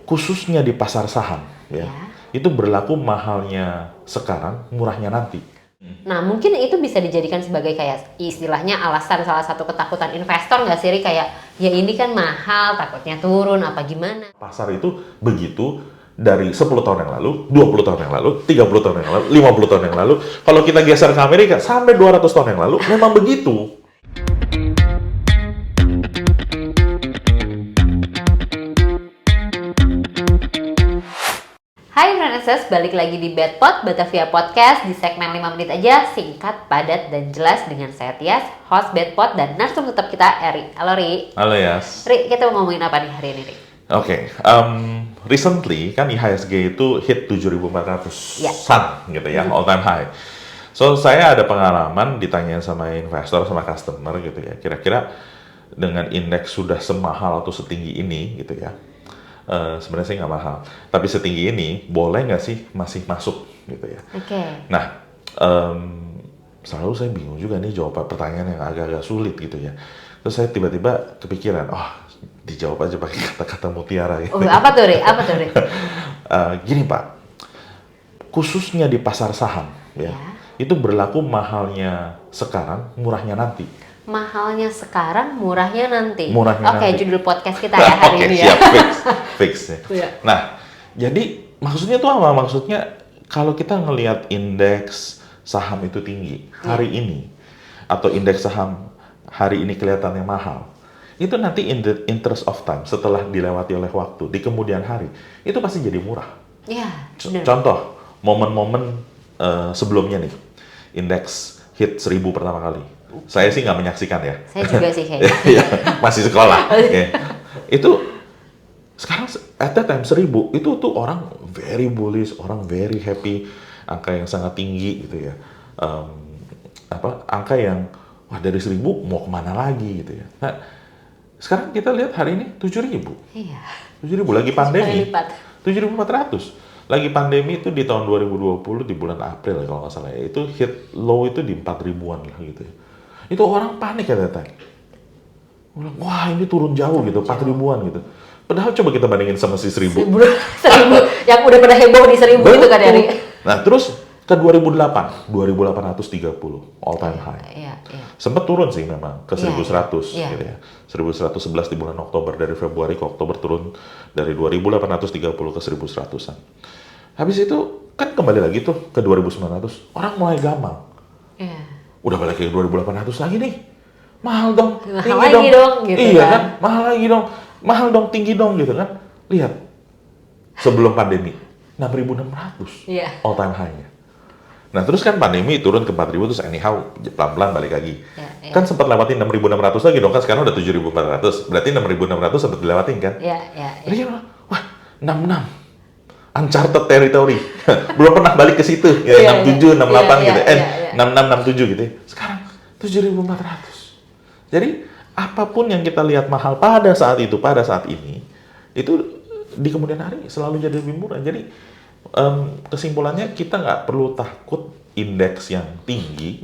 khususnya di pasar saham, ya, Ya. itu berlaku mahalnya sekarang, murahnya nanti. Nah, mungkin itu bisa dijadikan sebagai kayak istilahnya alasan salah satu ketakutan investor nggak sih, Ri? Kayak ya ini kan mahal, takutnya turun apa gimana. Pasar itu begitu dari 10 tahun yang lalu, 20 tahun yang lalu, 30 tahun yang lalu, 50 tahun yang lalu. Kalau kita geser ke Amerika, sampai 200 tahun yang lalu, memang begitu. Hai Freneses, balik lagi di Bedpot, Batavia Podcast di segmen 5 menit aja, singkat, padat, dan jelas dengan saya Tias, host Bedpot dan narsum tetap kita, Eri. Halo Ri. Halo Yas. Ri, kita mau ngomongin apa nih hari ini, Ri? Oke, recently kan IHSG itu hit 7.400-an gitu ya, all time high. So, saya ada pengalaman ditanyain sama investor, sama customer gitu ya, kira-kira dengan indeks sudah semahal atau setinggi ini gitu ya, sebenarnya sih nggak mahal, tapi setinggi ini boleh nggak sih masih masuk gitu ya. Oke. Nah, selalu saya bingung juga nih jawab pertanyaan yang agak-agak sulit gitu ya. Terus saya tiba-tiba kepikiran, dijawab aja pakai kata-kata mutiara gitu. Oh, apa tuh, Ri? Apa tuh, Ri? Gini Pak, khususnya di pasar saham ya, itu berlaku mahalnya sekarang, murahnya nanti. Mahalnya sekarang, murahnya nanti. Murahnya Oke, nanti. judul podcast kita ya hari Oke, ini ya. siap, fix ya. Iya. Nah, jadi maksudnya tuh apa? Maksudnya kalau kita ngelihat indeks saham itu tinggi hari ini, atau indeks saham hari ini kelihatannya mahal, itu nanti in the interest of time, setelah dilewati oleh waktu, di kemudian hari, itu pasti jadi murah. Iya, benar. Contoh, momen-momen sebelumnya nih, indeks hit 1000 pertama kali. Saya sih nggak menyaksikan ya. Saya juga sih kayaknya. Ya, masih sekolah. Ya. Itu sekarang at that time 1000 itu tuh orang very bullish, orang very happy, angka yang sangat tinggi gitu ya. Angka yang wah dari 1000 mau kemana lagi gitu ya. Nah, sekarang kita lihat hari ini 7000. Iya. 7000 lagi pandemi. Kali lipat. 7400. Lagi pandemi itu di tahun 2020 di bulan April ya, kalau nggak salah ya. Itu hit low itu di 4000-an lah gitu ya. Itu orang panik ya datang. Wah ini turun jauh gitu, 4.000-an gitu. Padahal coba kita bandingin sama si 1000. 1000 yang udah pada heboh di 1000 itu kan ya, Ri? Nah terus ke 2008, 2830 all time high. Iya. Sempat turun sih memang ke 1100 Iya. gitu ya. 1111 di bulan Oktober, dari Februari ke Oktober turun dari 2830 ke 1100-an. Habis itu kan kembali lagi tuh ke 2900. Orang mulai gamang. Iya. Udah balik ke 2800 lagi nih. Mahal dong, Mahal tinggi lagi dong, gitu iya kan. kan? Mahal lagi dong. Mahal dong, tinggi dong gitu kan. Lihat. Sebelum pandemi 6.600. Iya. All time high-nya. Nah, terus kan pandemi turun ke 4.000 terus anyhow pelan-pelan balik lagi. Iya. Kan sempat lewatin 6.600 lagi dong kan, sekarang udah 7.400. Berarti 6.600 sempat dilewatin kan? Iya. Jadi wah, 66. Uncharted territory. Belum pernah balik ke situ. Ya, 67, 68 gitu. 66, 67 gitu. Sekarang 7.400. Jadi, apapun yang kita lihat mahal pada saat itu, pada saat ini, itu di kemudian hari selalu jadi lebih murah. Jadi, kesimpulannya kita nggak perlu takut indeks yang tinggi,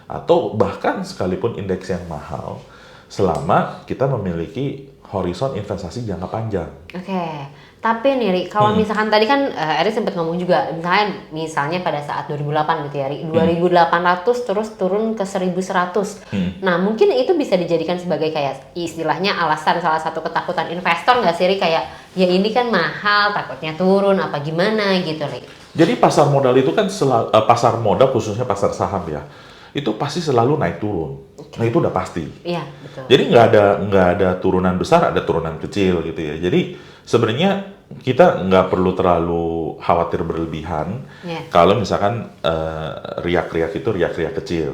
atau bahkan sekalipun indeks yang mahal, selama kita memiliki horizon investasi jangka panjang. Oke. Tapi nih, Ri, kalau misalkan tadi kan Eri sempat ngomong juga, misalnya pada saat 2008 gitu ya, Ri, 2800 terus turun ke 1100. Nah, mungkin itu bisa dijadikan sebagai kayak istilahnya alasan salah satu ketakutan investor nggak sih, Ri? Kayak ya ini kan mahal, takutnya turun apa gimana gitu, Ri. Jadi pasar modal itu kan pasar modal khususnya pasar saham ya, itu pasti selalu naik turun. Nah itu udah pasti. Iya, betul. Jadi nggak ada turunan besar, ada turunan kecil gitu ya. Jadi sebenarnya kita nggak perlu terlalu khawatir berlebihan kalau misalkan riak-riak itu riak-riak kecil.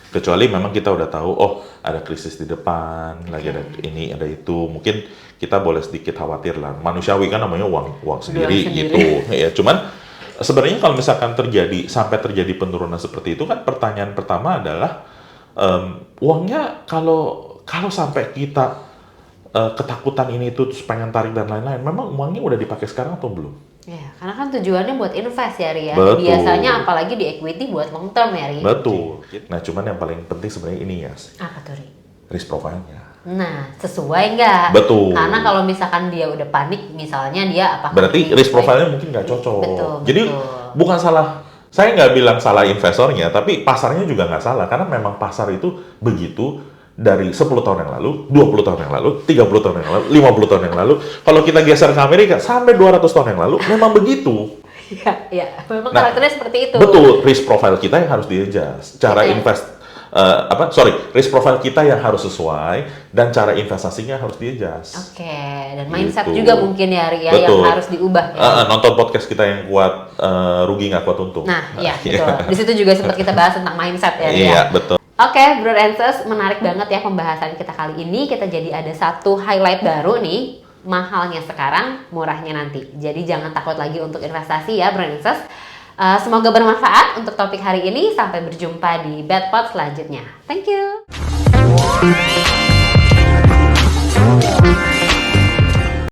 Kecuali memang kita udah tahu, ada krisis di depan, lagi ada ini, ada itu. Mungkin kita boleh sedikit khawatir lah. Manusiawi kan namanya uang sendiri gitu. Ya, cuman sebenarnya kalau misalkan sampai terjadi penurunan seperti itu kan pertanyaan pertama adalah uangnya kalau sampai kita ketakutan ini itu pengen tarik dan lain-lain, memang uangnya udah dipakai sekarang atau belum? Ya, karena kan tujuannya buat invest ya, Ri ya. Betul. Biasanya apalagi di equity buat long term ya, Ri. Betul. Nah, cuman yang paling penting sebenarnya ini ya, Apa tuh, Ri? risk profile-nya. Nah, sesuai nggak? Betul. Karena kalau misalkan dia udah panik, misalnya dia apa? Berarti risk profile-nya mungkin nggak cocok. Betul. Jadi bukan salah, saya nggak bilang salah investornya, tapi pasarnya juga nggak salah. Karena memang pasar itu begitu dari 10 tahun yang lalu, 20 tahun yang lalu, 30 tahun yang lalu, 50 tahun yang lalu. Kalau kita geser ke Amerika, sampai 200 tahun yang lalu, memang begitu. Iya. Memang karakternya seperti itu. Betul, risk profile kita yang harus di-adjust. Cara risk profile kita yang harus sesuai dan cara investasinya harus di-adjust. Oke, dan mindset Gitu. juga mungkin ya, Ri, ya, yang harus diubah. Ya. Nonton podcast kita yang kuat, rugi nggak kuat untung. Nah, iya betul. Di situ juga sempat kita bahas tentang mindset ya. Iya, betul. Oke, Bro and Sis, menarik banget ya pembahasan kita kali ini. Kita jadi ada satu highlight baru nih, mahalnya sekarang, murahnya nanti. Jadi jangan takut lagi untuk investasi ya, Bro and Sis. Semoga bermanfaat untuk topik hari ini. Sampai berjumpa di Bedpod selanjutnya. Thank you.